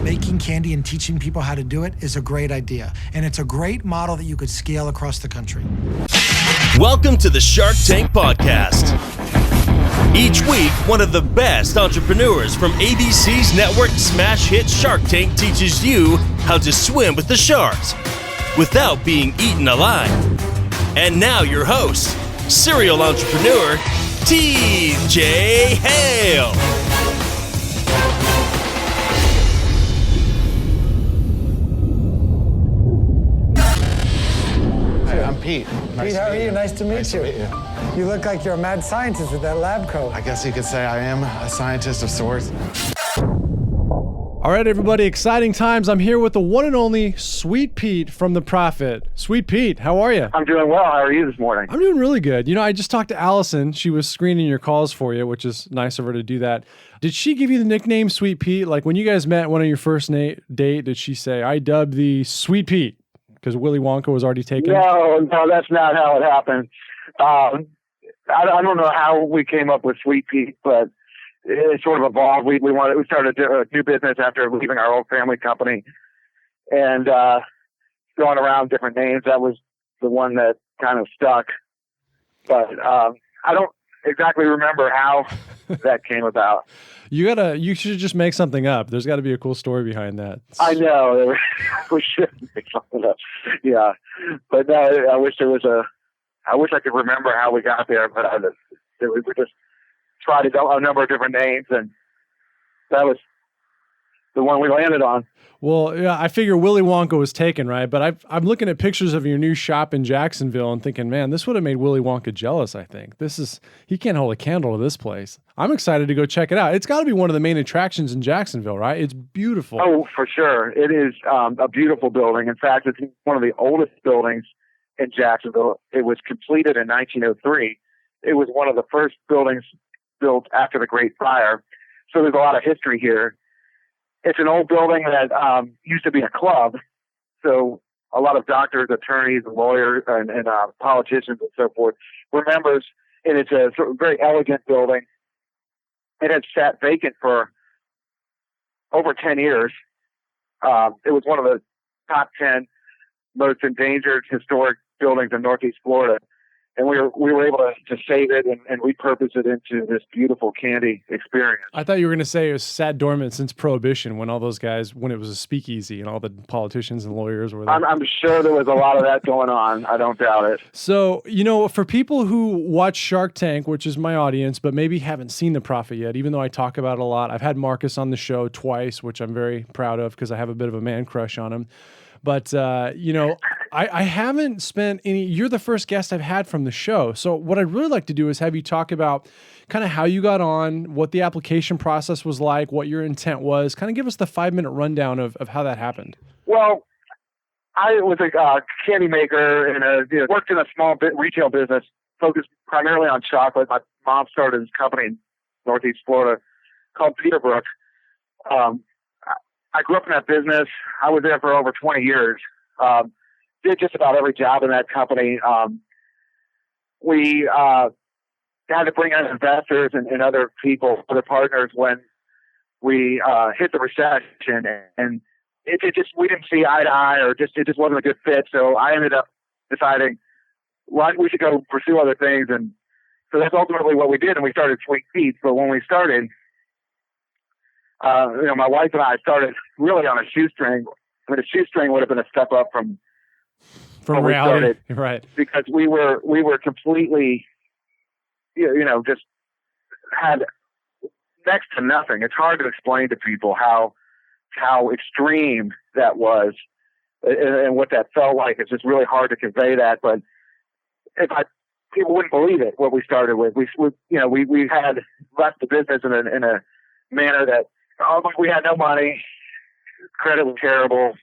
making candy and teaching people how to do it is a great idea. And it's a great model that you could scale across the country. Welcome to the Shark Tank Podcast. Each week, one of the best entrepreneurs from ABC's network smash hit Shark Tank teaches you how to swim with the sharks without being eaten alive. And now your host, serial entrepreneur, TJ Hale. I'm Pete. Pete, how are you? Nice to meet you. You look like you're a mad scientist with that lab coat. I guess you could say I am a scientist of sorts. All right, everybody, exciting times. I'm here with the one and only Sweet Pete from The Profit. Sweet Pete, how are you? I'm doing well. How are you this morning? I'm doing really good. You know, I just talked to Allison. She was screening your calls for you, which is nice of her to do that. Did she give you the nickname Sweet Pete? Like when you guys met one of your first date, did she say, I dubbed the Sweet Pete? Because Willy Wonka was already taken? No, that's not how it happened. I don't know how we came up with Sweet Pete, but it sort of evolved. We started a new business after leaving our old family company, and going around different names. That was the one that kind of stuck. But I don't exactly remember how that came about. You should just make something up. There's got to be a cool story behind that. I know. We should make something up. Yeah. But no, I wish I could remember how we got there, but we just tried a number of different names, and that was the one we landed on. Well, yeah, I figure Willy Wonka was taken, right? But I'm looking at pictures of your new shop in Jacksonville and thinking, man, this would have made Willy Wonka jealous, I think. He can't hold a candle to this place. I'm excited to go check it out. It's got to be one of the main attractions in Jacksonville, right? It's beautiful. Oh, for sure. It is a beautiful building. In fact, it's one of the oldest buildings in Jacksonville. It was completed in 1903. It was one of the first buildings built after the Great Fire. So there's a lot of history here. It's an old building that used to be a club. So a lot of doctors, attorneys, lawyers, and politicians and so forth were members. And it's a sort of very elegant building. It had sat vacant for over 10 years. It was one of the top 10 most endangered historic buildings in Northeast Florida. And we were able to save it and repurpose it into this beautiful candy experience. I thought you were going to say it was sat dormant since Prohibition, when all those guys, when it was a speakeasy and all the politicians and lawyers were there. I'm sure there was a lot of that going on. I don't doubt it. So, you know, for people who watch Shark Tank, which is my audience, but maybe haven't seen The Profit yet, even though I talk about it a lot, I've had Marcus on the show twice, which I'm very proud of because I have a bit of a man crush on him. But, you know, I haven't spent any, you're the first guest I've had from the show. So what I'd really like to do is have you talk about kind of how you got on, what the application process was like, what your intent was, kind of give us the 5-minute rundown of how that happened. Well, I was a candy maker and worked in a small retail business focused primarily on chocolate. My mom started this company in Northeast Florida called Peterbrook. I grew up in that business. I was there for over 20 years. Did just about every job in that company. We had to bring in investors and other people, other partners when we hit the recession, and it just, we didn't see eye to eye, or it just wasn't a good fit. So I ended up deciding, well, we should go pursue other things, and so that's ultimately what we did. And we started Sweet Pete. But when we started, my wife and I started really on a shoestring. I mean, a shoestring would have been a step up from reality, right? Because we were completely, just had next to nothing. It's hard to explain to people how extreme that was and what that felt like. It's just really hard to convey that. But people wouldn't believe it. What we started with, we had left the business in a manner that. We had no money, credit was terrible,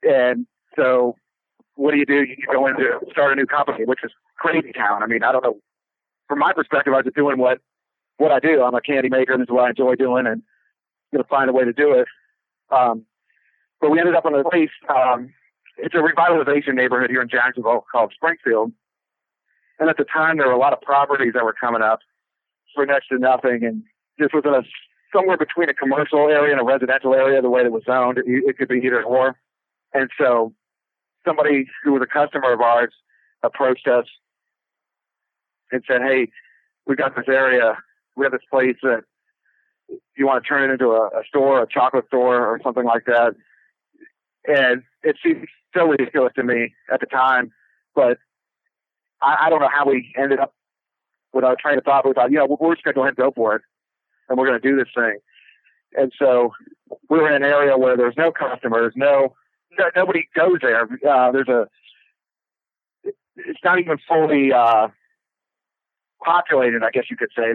and so what do? You go in to start a new company, which is crazy town. I mean, I don't know. From my perspective, I was just doing what I do. I'm a candy maker, and this is what I enjoy doing, and going to find a way to do it. But we ended up in a place. It's a revitalization neighborhood here in Jacksonville called Springfield, and at the time there were a lot of properties that were coming up for next to nothing, and this was in a somewhere between a commercial area and a residential area, the way that it was zoned. It could be either or. And so somebody who was a customer of ours approached us and said, hey, we got this area. We have this place that you want to turn it into a store, a chocolate store or something like that. And it seemed so ridiculous to me at the time, but I don't know how we ended up with our train of thought. We thought, we're just going to go ahead and go for it, and we're going to do this thing. And so we were in an area where there's no customers, nobody goes there. It's not even fully populated, I guess you could say.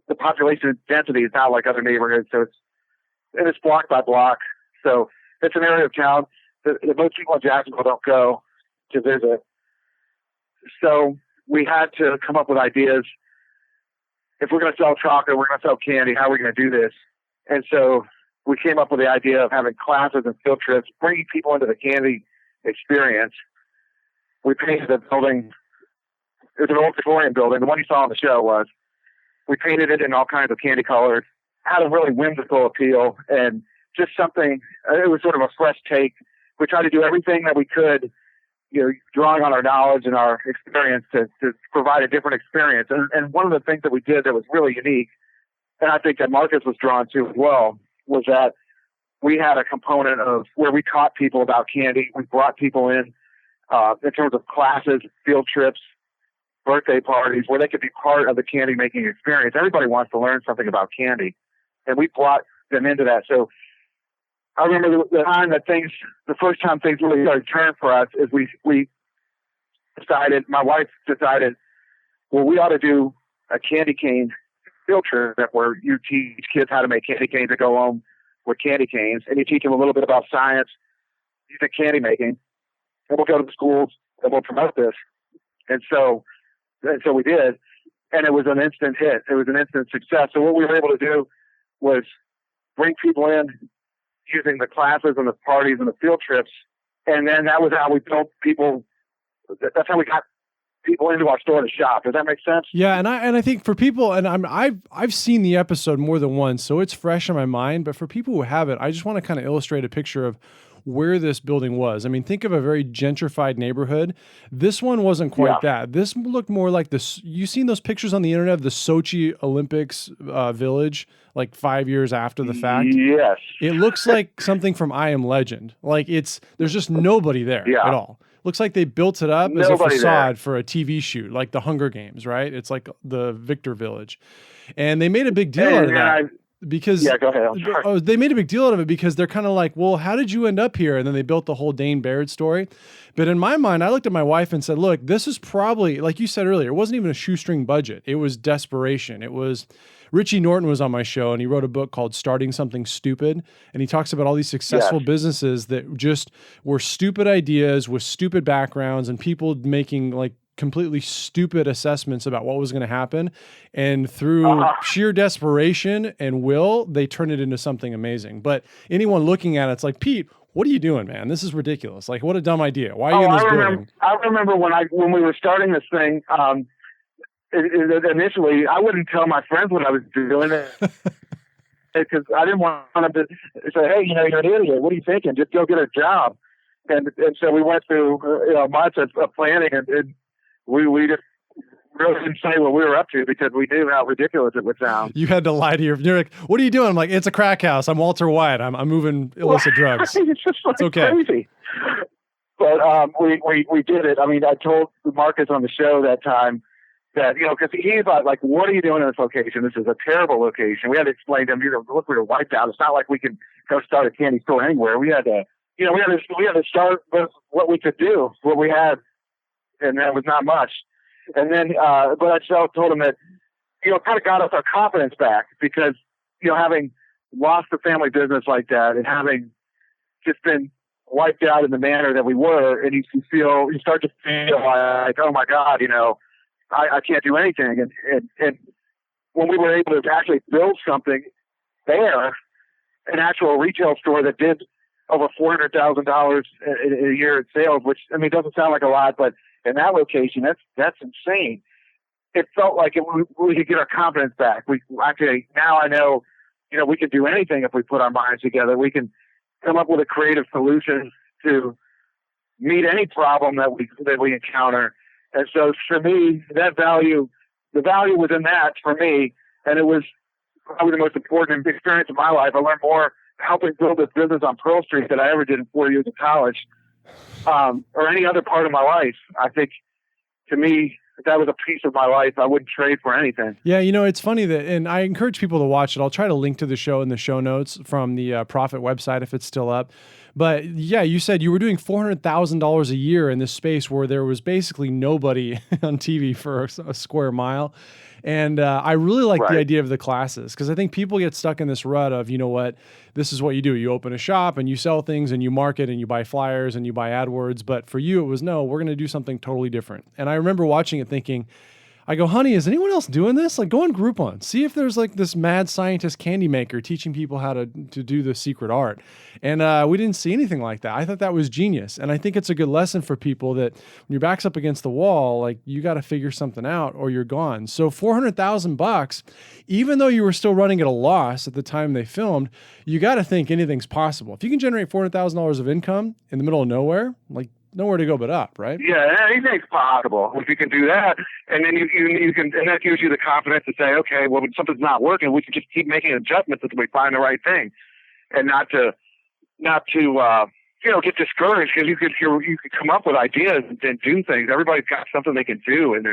The population density is not like other neighborhoods, so it's block by block. So it's an area of town that most people in Jacksonville don't go to visit. So we had to come up with ideas. If we're going to sell chocolate, we're going to sell candy, how are we going to do this? And so we came up with the idea of having classes and field trips, bringing people into the candy experience. We painted the building. It was an old Victorian building. The one you saw on the show was. We painted it in all kinds of candy colors, had a really whimsical appeal, and just something, it was sort of a fresh take. We tried to do everything that we could, drawing on our knowledge and our experience to provide a different experience. And one of the things that we did that was really unique, and I think that Marcus was drawn to as well, was that we had a component of where we taught people about candy. We brought people in terms of classes, field trips, birthday parties, where they could be part of the candy making experience. Everybody wants to learn something about candy, and we brought them into that. So I remember the first time things really started to turn for us is my wife decided, well, we ought to do a candy cane field trip where you teach kids how to make candy canes and go home with candy canes, and you teach them a little bit about science using candy making, and we'll go to the schools and we'll promote this. And so we did, and it was an instant hit. It was an instant success. So what we were able to do was bring people in using the classes and the parties and the field trips, and then that was how we built people. That's how we got people into our store to shop. Does that make sense? Yeah, and I think for people, and I've seen the episode more than once, so it's fresh in my mind. But for people who haven't, I just want to kind of illustrate a picture of where this building was. I mean, think of a very gentrified neighborhood. This one wasn't quite that. This looked more like this. You've seen those pictures on the internet of the Sochi Olympics village, like 5 years after the fact. Yes. It looks like something from I Am Legend. Like there's just nobody there at all. Looks like they built it up as a facade for a TV shoot, like the Hunger Games, right? It's like the Victor Village. And they made a big deal out of that. Because go ahead. They made a big deal out of it because they're kind of like, well, how did you end up here? And then they built the whole Dane Baird story. But in my mind, I looked at my wife and said, look, this is probably, like you said earlier, it wasn't even a shoestring budget. It was desperation. It was, Richie Norton was on my show and he wrote a book called Starting Something Stupid. And he talks about all these successful businesses that just were stupid ideas with stupid backgrounds and people making like completely stupid assessments about what was going to happen. And through sheer desperation and will, they turn it into something amazing. But anyone looking at it's like, Pete, what are you doing, man? This is ridiculous. Like, what a dumb idea. Why are you in this building? I remember when we were starting this thing, initially, I wouldn't tell my friends what I was doing because I didn't want them to say, hey, you're an idiot. What are you thinking? Just go get a job. And so we went through months of planning, and we just really didn't say what we were up to because we knew how ridiculous it would sound. You had to lie to you're like, what are you doing? I'm like, it's a crack house. I'm Walter White. I'm moving illicit drugs. It's just like it's okay. Crazy. But we did it. I mean, I told Marcus on the show that time that, because he thought, like, what are you doing in this location? This is a terrible location. We had to explain to him, look, we were wiped out. It's not like we can go start a candy store anywhere. We had to, we had to start with what we could do, what we had, and that was not much. And then, but I told him that, kind of got us our confidence back because, having lost a family business like that and having just been wiped out in the manner that we were, and you start to feel like, oh my God, I can't do anything. And when we were able to actually build something there, an actual retail store that did over $400,000 in a year in sales, which, I mean, doesn't sound like a lot, but in that location, that's insane. It felt like we could get our confidence back. Now I know we can do anything if we put our minds together. We can come up with a creative solution to meet any problem that we encounter. And so for me, the value was in that for me. And it was probably the most important experience of my life. I learned more helping build this business on Pearl Street than I ever did in 4 years of college, or any other part of my life. I think, to me, that was a piece of my life I wouldn't trade for anything. Yeah, it's funny that, and I encourage people to watch it. I'll try to link to the show in the show notes from the Profit website if it's still up. But yeah, you said you were doing $400,000 a year in this space where there was basically nobody on TV for a square mile. And I really like the idea of the classes, because I think people get stuck in this rut of, this is what you do. You open a shop and you sell things and you market and you buy flyers and you buy AdWords. But for you, it was, no, we're going to do something totally different. And I remember watching it thinking, I go, honey, is anyone else doing this? Like, go on Groupon. See if there's like this mad scientist candy maker teaching people how to do the secret art. And we didn't see anything like that. I thought that was genius. And I think it's a good lesson for people that when your back's up against the wall, like, you got to figure something out or you're gone. So $400,000, even though you were still running at a loss at the time they filmed, you got to think anything's possible. If you can generate $400,000 of income in the middle of nowhere, like, nowhere to go but up, right? Yeah, anything's possible if you can do that, and then you can, and that gives you the confidence to say, okay, well, when something's not working, we can just keep making adjustments until we find the right thing, and not to get discouraged, because you could come up with ideas and do things. Everybody's got something they can do, and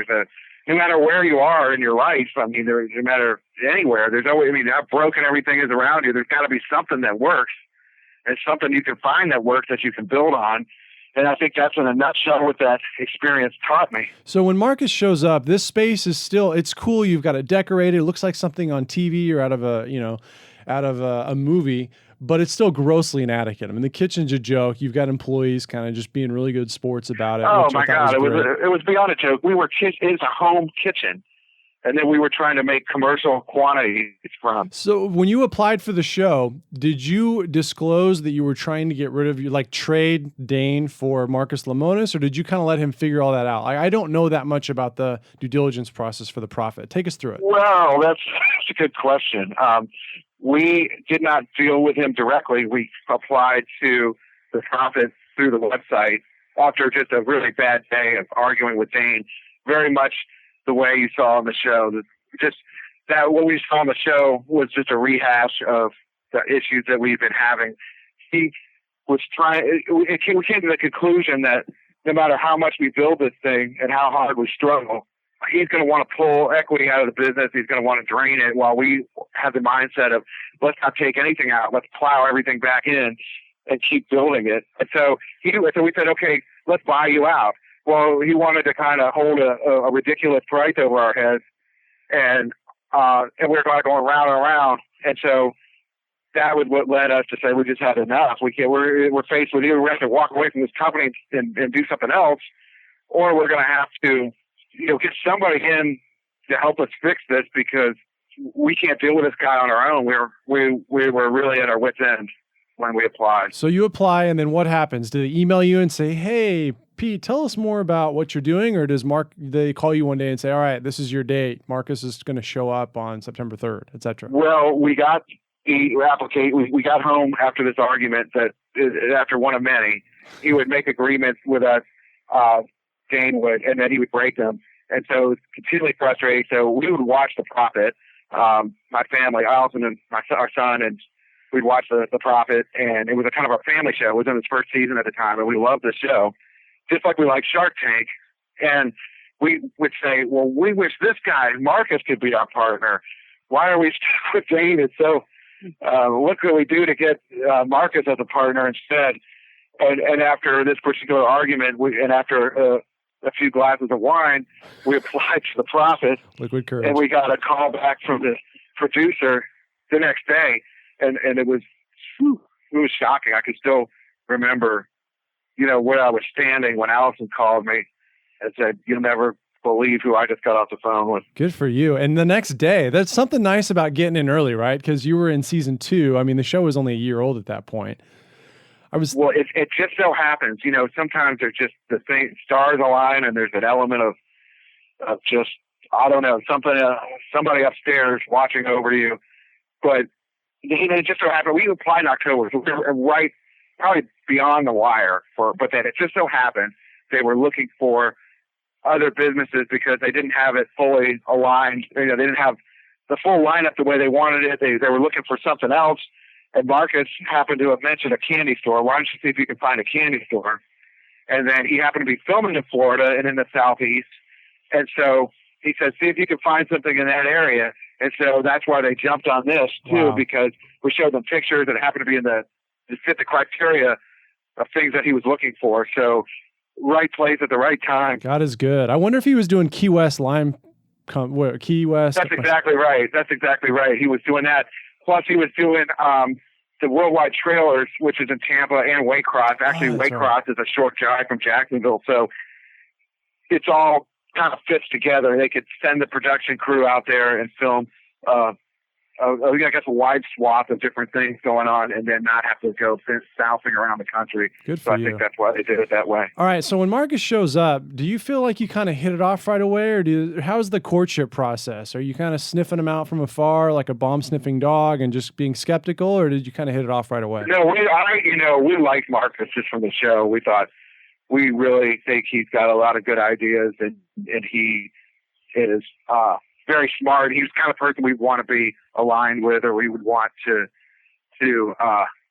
no matter where you are in your life, I mean, no matter anywhere, there's always, how broken everything is around you, there's got to be something that works, and something you can find that works that you can build on. And I think that's in a nutshell what that experience taught me. So when Marcus shows up, this space is still, it's cool. You've got it decorated. It looks like something on TV or out of a movie, but it's still grossly inadequate. I mean, the kitchen's a joke. You've got employees kind of just being really good sports about it. Oh my God. It was beyond a joke. It's a home kitchen. And then we were trying to make commercial quantities from. So when you applied for the show, did you disclose that you were trying to get rid of trade Dane for Marcus Lemonis, or did you kind of let him figure all that out? I don't know that much about the due diligence process for the Profit. Take us through it. Well, that's a good question. We did not deal with him directly. We applied to the Profit through the website after just a really bad day of arguing with Dane. Very much the way you saw on the show. What we saw on the show was just a rehash of the issues that we've been having. We came to the conclusion that no matter how much we build this thing and how hard we struggle, he's going to want to pull equity out of the business. He's going to want to drain it, while we have the mindset of, let's not take anything out. Let's plow everything back in and keep building it. And so we said, okay, let's buy you out. Well, he wanted to kind of hold a ridiculous price over our heads, and we're going round and around. And so that was what led us to say we just had enough. We're faced with either we have to walk away from this company and do something else, or we're going to have to get somebody in to help us fix this, because we can't deal with this guy on our own. We were really at our wit's end when we applied. So you apply, and then what happens? Do they email you and say, hey, Pete, tell us more about what you're doing? Or they call you one day and say, all right, this is your date. Marcus is going to show up on September 3rd, et cetera. Well, we got the application. We got home after this argument that after one of many, he would make agreements with us, Dane would, and then he would break them. And so it was continually frustrating. So we would watch The Profit, my family, Allison and our son, and we'd watch the Profit, and it was a kind of our family show. It was in its first season at the time, and we loved the show, just like we like Shark Tank. And we would say, well, we wish this guy, Marcus, could be our partner. Why are we stuck with Dane? And so what could we do to get Marcus as a partner instead? And after this particular argument, and after a few glasses of wine, we applied to The Profit. Liquid courage. And we got a call back from the producer the next day. And it was shocking. I could still remember, where I was standing when Allison called me and said, "You'll never believe who I just got off the phone with." Good for you. And the next day, that's something nice about getting in early, right? Because you were in season 2. I mean, the show was only a year old at that point. Well, it just so happens, sometimes there's just stars align, and there's an element of just, I don't know, somebody upstairs watching over you. But it just so happened we applied in October, so we were right, probably beyond the wire but then it just so happened they were looking for other businesses because they didn't have it fully aligned. They didn't have the full lineup the way they wanted it. They were looking for something else. And Marcus happened to have mentioned a candy store. Why don't you see if you can find a candy store? And then he happened to be filming in Florida and in the Southeast. And so he said, see if you can find something in that area. And so that's why they jumped on this too, Wow. because we showed them pictures that happened to be to fit the criteria of things that he was looking for. So right place at the right time. God is good. I wonder if he was doing Key West Key West. That's exactly right. He was doing that. Plus he was doing the Worldwide Trailers, which is in Tampa, and Waycross. Actually, Waycross is a short drive from Jacksonville. So it's all kind of fits together. They could send the production crew out there and film I guess a wide swath of different things going on, and then not have to go southing around the country. Good so for I you. think that's why they did it that way. All right. So when Marcus shows up, do you feel like you kind of hit it off right away, or how's the courtship process? Are you kind of sniffing him out from afar like a bomb sniffing dog and just being skeptical, or did you kind of hit it off right away? No, we liked Marcus just from the show. We thought we really think he's got a lot of good ideas, and he is very smart. He was the kind of person we'd want to be aligned with, or we would want to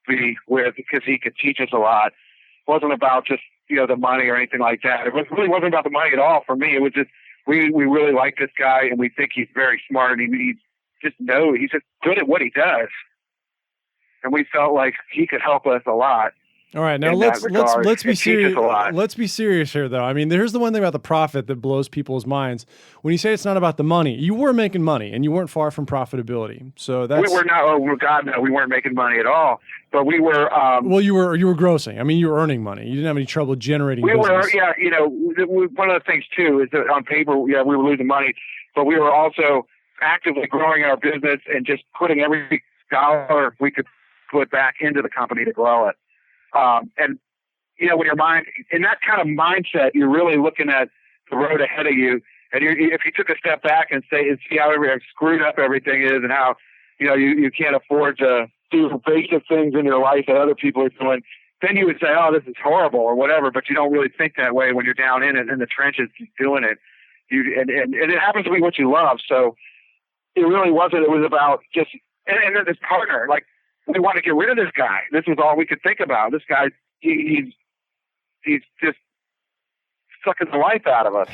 be with, because he could teach us a lot. It wasn't about just the money or anything like that. It really wasn't about the money at all for me. It was just we really like this guy, and we think he's very smart, and he's just good at what he does, and we felt like he could help us a lot. All right, now let's be serious. Let's be serious here, though. I mean, here's the one thing about the profit that blows people's minds. When you say it's not about the money, you were making money, and you weren't far from profitability. So that's we were not. Oh God, no, we weren't making money at all. But we were. Well, you were grossing. I mean, you were earning money. You didn't have any trouble generating. We business. were, yeah. One of the things too is that on paper, yeah, we were losing money, but we were also actively growing our business and just putting every dollar we could put back into the company to grow it. And when your mind in that kind of mindset, you're really looking at the road ahead of you. And if you took a step back and see how screwed up everything is, and how you can't afford to do basic things in your life that other people are doing, then you would say, "Oh, this is horrible" or whatever. But you don't really think that way when you're down in it, in the trenches, doing it. And it happens to be what you love. So it really wasn't. It was about just and then this partner, like. We want to get rid of this guy. This was all we could think about. This guy, he's just sucking the life out of us.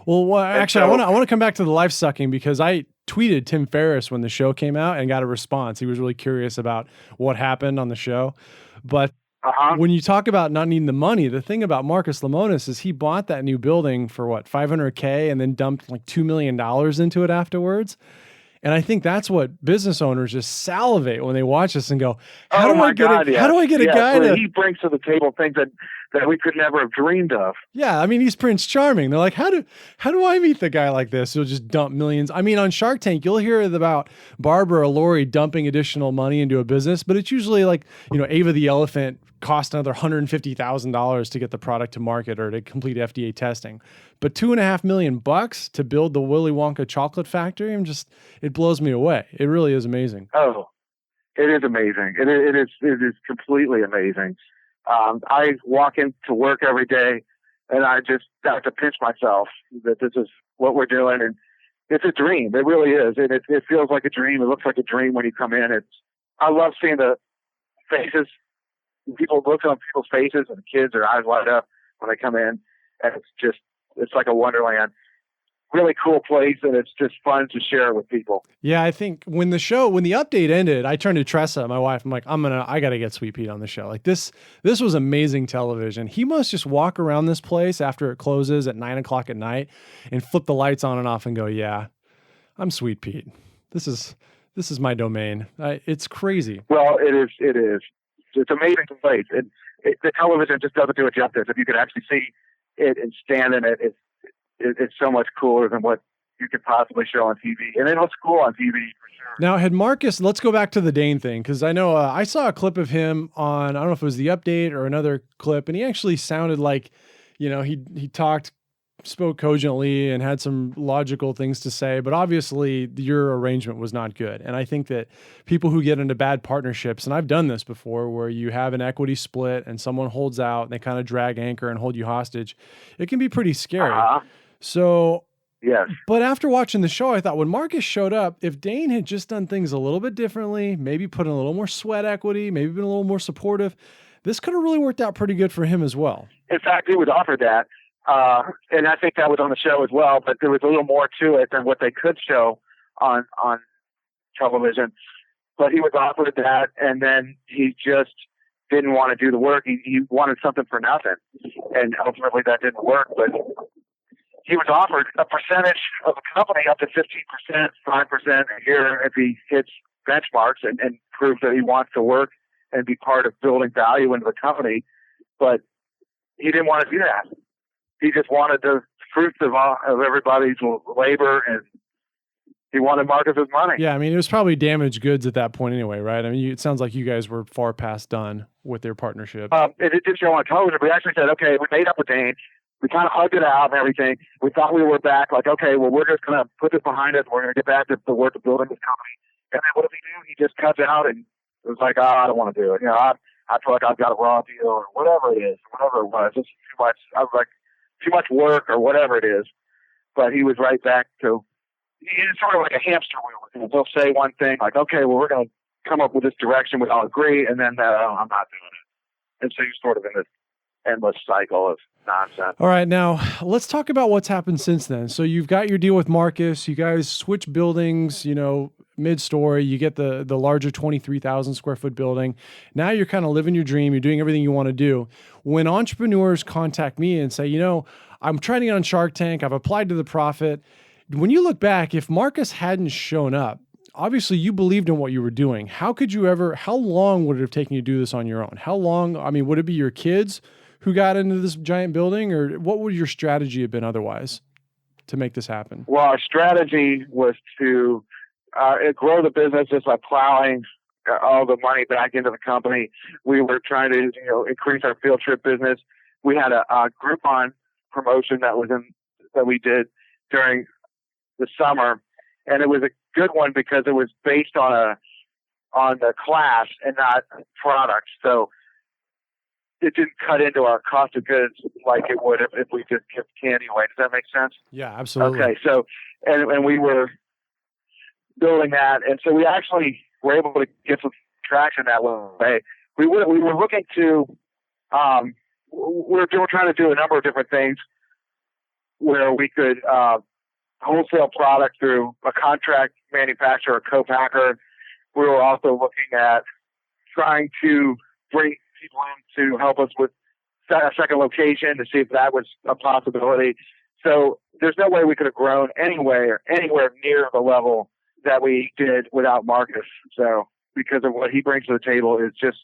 Well, actually, I want to come back to the life sucking, because I tweeted Tim Ferriss when the show came out and got a response. He was really curious about what happened on the show. But when you talk about not needing the money, the thing about Marcus Lemonis is he bought that new building for what, $500K, and then dumped like $2 million into it afterwards. And I think that's what business owners just salivate when they watch this and go, how do I get a guy to... He brings to the table things that we could never have dreamed of. Yeah, I mean, he's Prince Charming. They're like, how do I meet the guy like this? He'll just dump millions. I mean, on Shark Tank, you'll hear about Barbara or Lori dumping additional money into a business, but it's usually like, Ava the elephant cost another $150,000 to get the product to market or to complete FDA testing. But $2.5 million to build the Willy Wonka chocolate factory, it blows me away. It really is amazing. Oh, it is amazing. It is completely amazing. I walk into work every day, and I just have to pinch myself that this is what we're doing, and it's a dream. It really is. It feels like a dream. It looks like a dream when you come in. I love seeing the faces. People look on people's faces, and the kids, their eyes light up when they come in, and it's like a wonderland. Really cool place, and it's just fun to share with people. Yeah, I think when the update ended, I turned to Tressa, my wife. I'm like, I got to get Sweet Pete on the show. Like this was amazing television. He must just walk around this place after it closes at 9:00 at night and flip the lights on and off and go, yeah, I'm Sweet Pete. This is my domain. It's crazy. Well, it is. It's an amazing place. The television just doesn't do it justice. If you could actually see it and stand in it, it's so much cooler than what you could possibly show on TV. And it looks cool on TV for sure. Now, had Marcus, let's go back to the Dane thing, because I know I saw a clip of him on, I don't know if it was the update or another clip, and he actually sounded like, he talked spoke cogently and had some logical things to say, but obviously your arrangement was not good. And I think that people who get into bad partnerships, and I've done this before, where you have an equity split and someone holds out and they kind of drag anchor and hold you hostage, it can be pretty scary. So, yes. But after watching the show, I thought when Marcus showed up, if Dane had just done things a little bit differently, maybe put in a little more sweat equity, maybe been a little more supportive, this could have really worked out pretty good for him as well. In fact, he was offered that. And I think that was on the show as well, but there was a little more to it than what they could show on television. But he was offered that, and then he just didn't want to do the work. He wanted something for nothing, and ultimately that didn't work. But he was offered a percentage of the company, up to 15%, 5% a year if he hits benchmarks and proves that he wants to work and be part of building value into the company. But he didn't want to do that. He just wanted the fruits of everybody's labor, and he wanted Marcus's money. Yeah, I mean, it was probably damaged goods at that point anyway, right? I mean, it sounds like you guys were far past done with their partnership. It did show on television. We actually said, okay, we made up with Dane. We kind of hugged it out and everything. We thought we were back, like, okay, well, we're just going to put this behind us. We're going to get back to the work of building this company. And then what does he do? He just cuts out, and it was like, I don't want to do it. I feel like I've got a raw deal or whatever it is, whatever it was. It's too much. I was like, too much work or whatever it is. But he was right back to, it's sort of like a hamster wheel. They'll say one thing like, okay, well, we're going to come up with this direction, we all agree, and then I'm not doing it. And so you're sort of in this endless cycle of nonsense. All right, now let's talk about what's happened since then. So you've got your deal with Marcus. You guys switch buildings, mid-story. You get the larger 23,000 square foot building. Now you're kind of living your dream. You're doing everything you want to do. When entrepreneurs contact me and say, I'm trying to get on Shark Tank, I've applied to the profit. When you look back, if Marcus hadn't shown up, obviously you believed in what you were doing. How long would it have taken you to do this on your own? How long, would it be your kids who got into this giant building, or what would your strategy have been otherwise to make this happen? Well, our strategy was to grow the business just by plowing all the money back into the company. We were trying to, increase our field trip business. We had a Groupon promotion that we did during the summer, and it was a good one because it was based on the class and not products. So it didn't cut into our cost of goods like it would if we just kept candy away. Does that make sense? Yeah, absolutely. Okay, so and we were building that, and so we actually were able to get some traction that way. We were looking to we were trying to do a number of different things where we could wholesale product through a contract manufacturer, a co-packer. We were also looking at trying to bring people in to help us with a second location to see if that was a possibility. So there's no way we could have grown anywhere near the level that we did without Marcus. So because of what he brings to the table is just,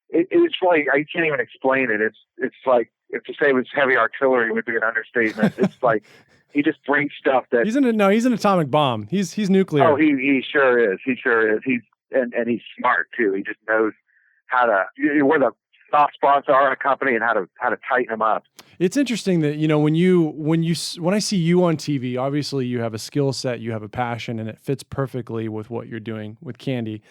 it's really, I can't even explain it. It's like, if to say it was heavy artillery would be an understatement. It's like, he just brings stuff that he's an atomic bomb. He's nuclear. Oh, he sure is. He sure is. He's he's smart too. He just knows how to, where the soft spots are in a company and how to tighten them up. It's interesting that, when I see you on TV, obviously you have a skill set, you have a passion, and it fits perfectly with what you're doing with Candy.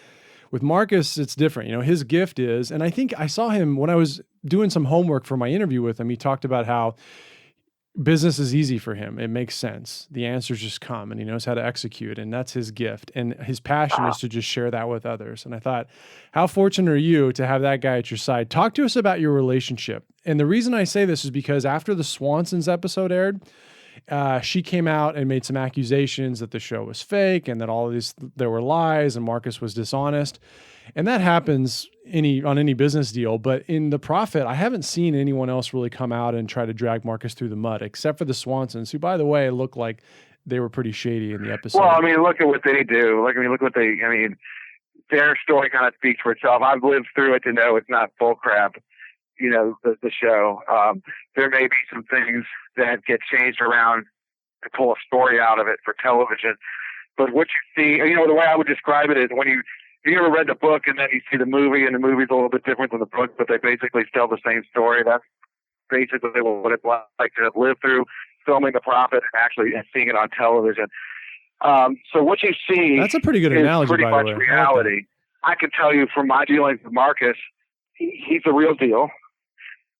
With Marcus, it's different. His gift is, and I think I saw him when I was doing some homework for my interview with him, he talked about how business is easy for him. It makes sense. The answers just come, and he knows how to execute, and that's his gift. And his passion is to just share that with others. And I thought, how fortunate are you to have that guy at your side? Talk to us about your relationship. And the reason I say this is because after the Swansons episode aired, she came out and made some accusations that the show was fake and that there were lies and Marcus was dishonest. And that happens on any business deal. But in the profit, I haven't seen anyone else really come out and try to drag Marcus through the mud, except for the Swansons, who, by the way, looked like they were pretty shady in the episode. Well, look at what they do. Their story kind of speaks for itself. I've lived through it to know it's not bull crap. The show. There may be some things that get changed around to pull a story out of it for television. But what you see, the way I would describe it is when you ever read the book and then you see the movie, and the movie's a little bit different than the book, but they basically tell the same story. That's basically what it's like to live through. filming the profit and actually seeing it on television. So what you see, that's a pretty good analogy, pretty by much the way. reality. I can tell you from my dealings with Marcus, he's the real deal.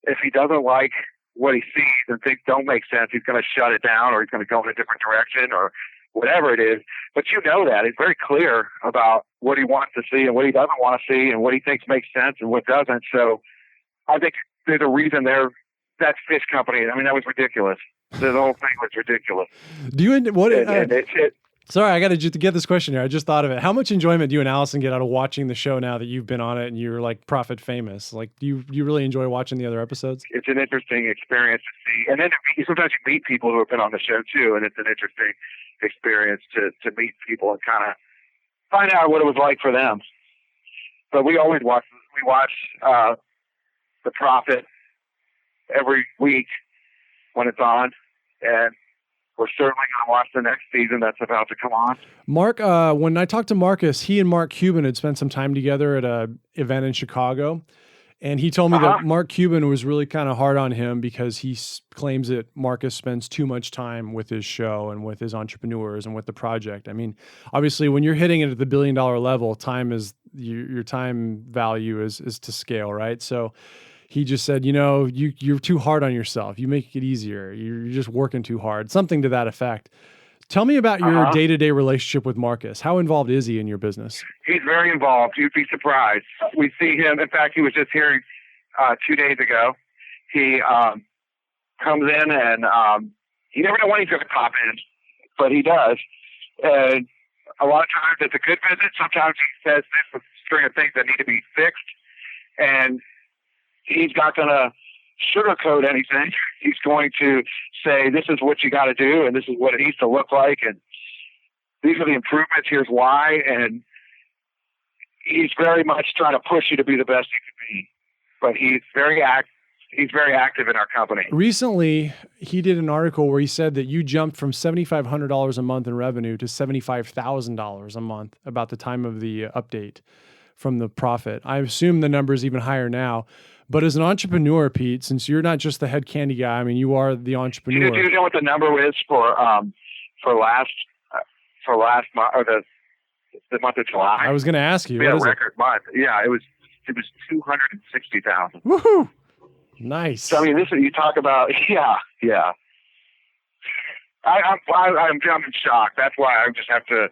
If he doesn't like what he sees and things don't make sense, he's going to shut it down, or he's going to go in a different direction, or whatever it is. But you know that. He's very clear about what he wants to see and what he doesn't want to see and what he thinks makes sense and what doesn't. So I think there's a reason that fish company, I mean, that was ridiculous. The whole thing was ridiculous. Do you, what, it sorry, I got to get this question here. I just thought of it. How much enjoyment do you and Allison get out of watching the show now that you've been on it and you're like profit famous? Like, do you really enjoy watching the other episodes? It's an interesting experience to see. And then sometimes you meet people who have been on the show too, and it's an interesting experience to meet people and kind of find out what it was like for them. But we always watch the profit every week when it's on, and we're certainly going to watch the next season that's about to come on. Mark, when I talked to Marcus, he and Mark Cuban had spent some time together at an event in Chicago, and he told me that Mark Cuban was really kind of hard on him because he claims that Marcus spends too much time with his show and with his entrepreneurs and with the project. I mean, obviously, when you're hitting it at the $1 billion level, time is your time value is to scale, right? So he just said, you're too hard on yourself. You make it easier. You're just working too hard. Something to that effect. Tell me about your day-to-day relationship with Marcus. How involved is he in your business? He's very involved. You'd be surprised. We see him. In fact, he was just here 2 days ago. He comes in, and you never know when he's going to pop in, but he does. And a lot of times it's a good visit. Sometimes he says this is a string of things that need to be fixed. And he's not going to sugarcoat anything. He's going to say, this is what you got to do, and this is what it needs to look like, and these are the improvements, here's why. And he's very much trying to push you to be the best you can be. But he's very active in our company. Recently, he did an article where he said that you jumped from $7,500 a month in revenue to $75,000 a month about the time of the update from the profit. I assume the number is even higher now. But as an entrepreneur, Pete, since you're not just the head candy guy, I mean, you are the entrepreneur. Do you know what the number is for last month, or the month of July? I was going to ask you. We had a record month. Yeah, it was 260,000. Woohoo! Nice. So I mean, you talk about yeah. I'm in shock. That's why I just have to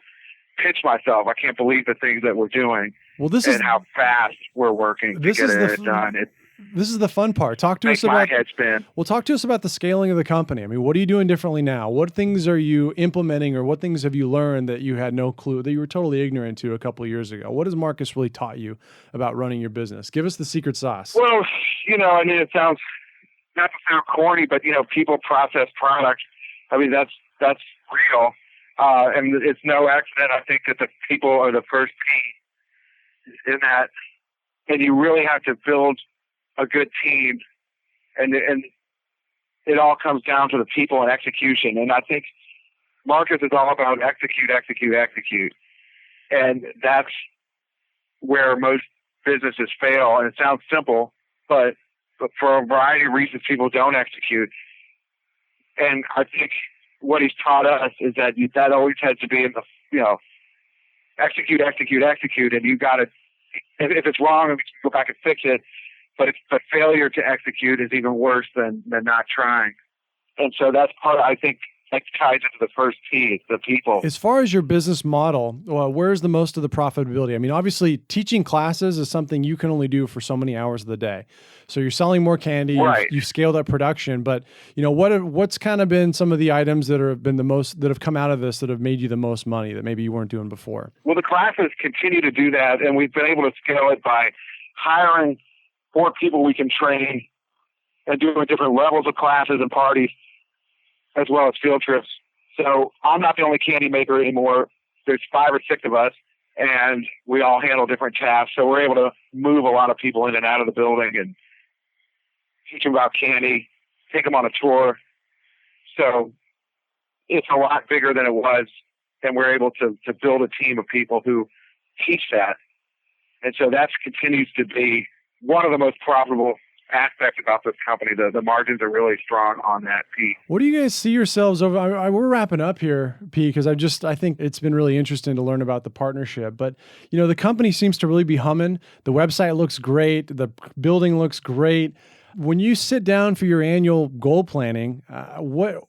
pinch myself. I can't believe the things that we're doing. Well, how fast we're working to get it done. This is the fun part. Talk to us about my head spin. Well, talk to us about the scaling of the company. I mean, what are you doing differently now? What things are you implementing, or what things have you learned that you had no clue, that you were totally ignorant to a couple of years ago? What has Marcus really taught you about running your business? Give us the secret sauce. Well, I mean, it sounds not to sound corny, but people, process, product. I mean, that's real, and it's no accident. I think that the people are the first P in that, and you really have to build a good team, and it all comes down to the people and execution. And I think Marcus is all about execute. And that's where most businesses fail. And it sounds simple, but for a variety of reasons, people don't execute. And I think what he's taught us is that always has to be in the, execute. And you got to, if it's wrong, we can go back and fix it. But failure to execute is even worse than not trying. And so that's part, I think, that ties into the first P, it's the people. As far as your business model, where's the most of the profitability? I mean, obviously, teaching classes is something you can only do for so many hours of the day. So you're selling more candy, right. You've scaled up production, but what's kind of been some of the items that have come out of this that have made you the most money that maybe you weren't doing before? Well, the classes continue to do that, and we've been able to scale it by hiring more people we can train and doing different levels of classes and parties, as well as field trips. So I'm not the only candy maker anymore. There's 5 or 6 of us, and we all handle different tasks. So we're able to move a lot of people in and out of the building and teach them about candy, take them on a tour. So it's a lot bigger than it was, and we're able to build a team of people who teach that. And so that continues to be one of the most profitable aspect about this company. The margins are really strong on that, Pete. What do you guys see yourselves over? We're wrapping up here, Pete, because I think it's been really interesting to learn about the partnership. But the company seems to really be humming. The website looks great. The building looks great. When you sit down for your annual goal planning,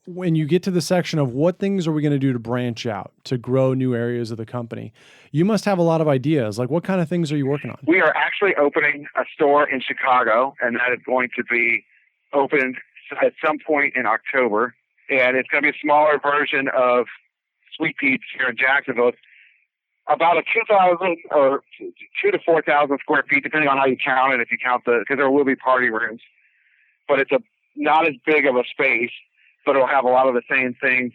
when you get to the section of what things are we going to do to branch out, to grow new areas of the company, you must have a lot of ideas. Like, what kind of things are you working on? We are actually opening a store in Chicago, and that is going to be opened at some point in October. And it's going to be a smaller version of Sweet Pete's here in Jacksonville. It's about a 2,000 or 2,000 to 4,000 square feet, depending on how you count it. If you count because there will be party rooms, but it's not as big of a space, but it'll have a lot of the same things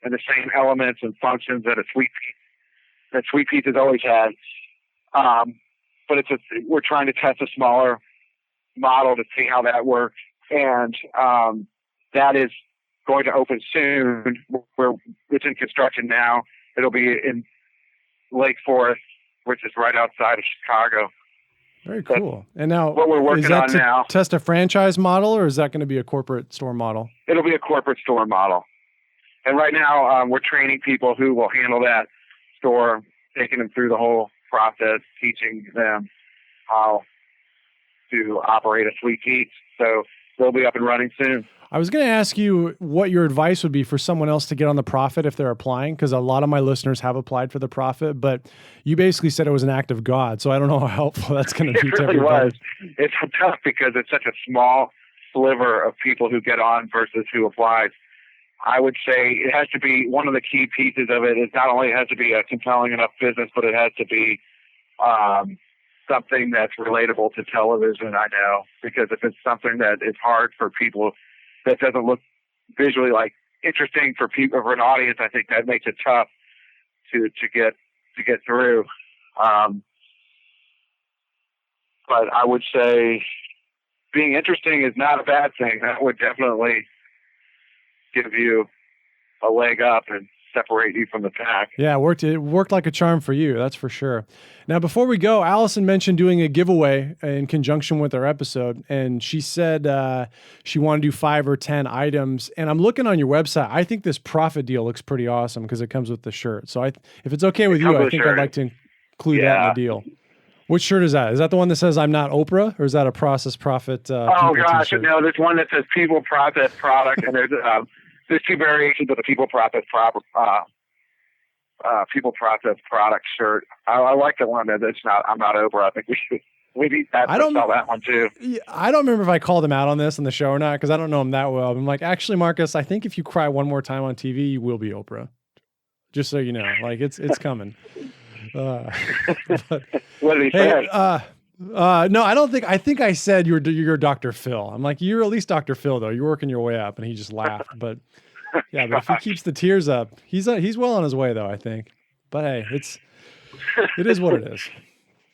and the same elements and functions that a Sweet Pete that Sweet Pete's has always had. But we're trying to test a smaller model to see how that works, and that is going to open soon. It's in construction now. It'll be in Lake Forest, which is right outside of Chicago. Very cool. And now, what we're working on now, test a franchise model, or is that going to be a corporate store model? It'll be a corporate store model. And right now, we're training people who will handle that store, taking them through the whole process, teaching them how to operate a Sweet Pete's. So they'll be up and running soon. I was going to ask you what your advice would be for someone else to get on the Profit if they're applying, because a lot of my listeners have applied for the Profit, but you basically said it was an act of God, so I don't know how helpful that's going to be to everybody. It really was. It's tough because it's such a small sliver of people who get on versus who applies. I would say it has to be, one of the key pieces of it is not only it has to be a compelling enough business, but it has to be something that's relatable to television, I know, because if it's something that is hard for people, that doesn't look visually like interesting for people, for an audience, I think that makes it tough to get through. But I would say being interesting is not a bad thing. That would definitely give you a leg up and separate you from the pack. Yeah, it worked like a charm for you, that's for sure. Now, before we go, Allison mentioned doing a giveaway in conjunction with our episode, and she said she wanted to do 5 or 10 items. And I'm looking on your website. I think this Profit deal looks pretty awesome because it comes with the shirt. So if it's okay with you, I think I'd like to include that in the deal. Which shirt is that? Is that the one that says "I'm not Oprah," or is that a Process Profit? Oh gosh, no! There's one that says "People Process Product," and there's 2 variations of the People Process Product shirt. I like the one that's not "I'm not Oprah." I think we need that to sell that one too. I don't remember if I called him out on this on the show or not because I don't know him that well. I'm like, actually, Marcus, I think if you cry one more time on TV, you will be Oprah. Just so you know, like it's coming. But, what did he say? No, I think I said you're Dr. Phil. I'm like, you're at least Dr. Phil though. You're working your way up, and he just laughed. But yeah, but if he keeps the tears up, he's well on his way though, I think. But hey, it is what it is.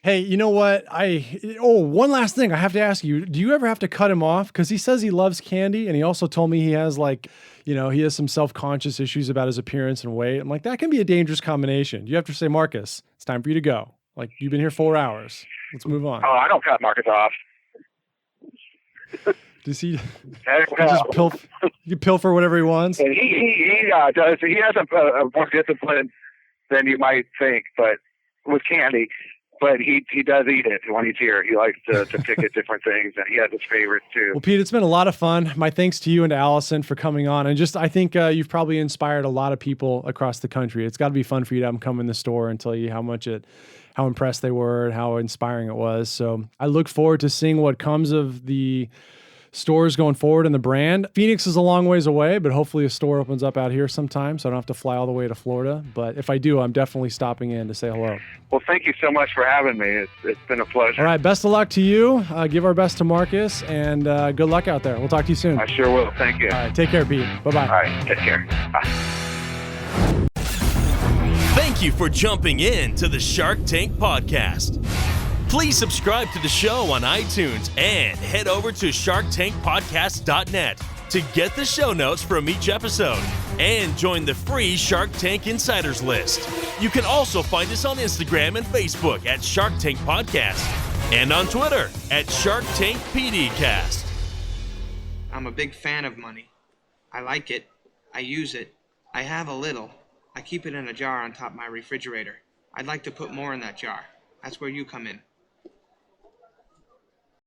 Hey, you know what? One last thing I have to ask you. Do you ever have to cut him off? Because he says he loves candy, and he also told me he has he has some self-conscious issues about his appearance and weight. I'm like, that can be a dangerous combination. You have to say, Marcus, it's time for you to go. Like, you've been here 4 hours. Let's move on. Oh, I don't cut Marcus off. Does he just pilfer whatever he wants? And he does. He has a more discipline than you might think, but with candy. But he does eat it when he's here. He likes to pick at different things, and he has his favorites too. Well, Pete, it's been a lot of fun. My thanks to you and to Allison for coming on. And I think you've probably inspired a lot of people across the country. It's got to be fun for you to have them come in the store and tell you how impressed they were and how inspiring it was. So I look forward to seeing what comes of the stores going forward in the brand. Phoenix is a long ways away, but hopefully a store opens up out here sometime, so I don't have to fly all the way to Florida. But if I do, I'm definitely stopping in to say hello. Well, thank you so much for having me. It's been a pleasure. All right, best of luck to you. Give our best to Marcus, and good luck out there. We'll talk to you soon. I sure will. Thank you. All right, take care, Pete. Bye-bye. All right, take care. Bye. Thank you for jumping in to the Shark Tank podcast. Please subscribe to the show on iTunes and head over to sharktankpodcast.net to get the show notes from each episode and join the free Shark Tank Insiders list. You can also find us on Instagram and Facebook at Shark Tank Podcast. and on Twitter at Shark Tank PDcast. I'm a big fan of money. I like it. I use it. I have a little. I keep it in a jar on top of my refrigerator. I'd like to put more in that jar. That's where you come in.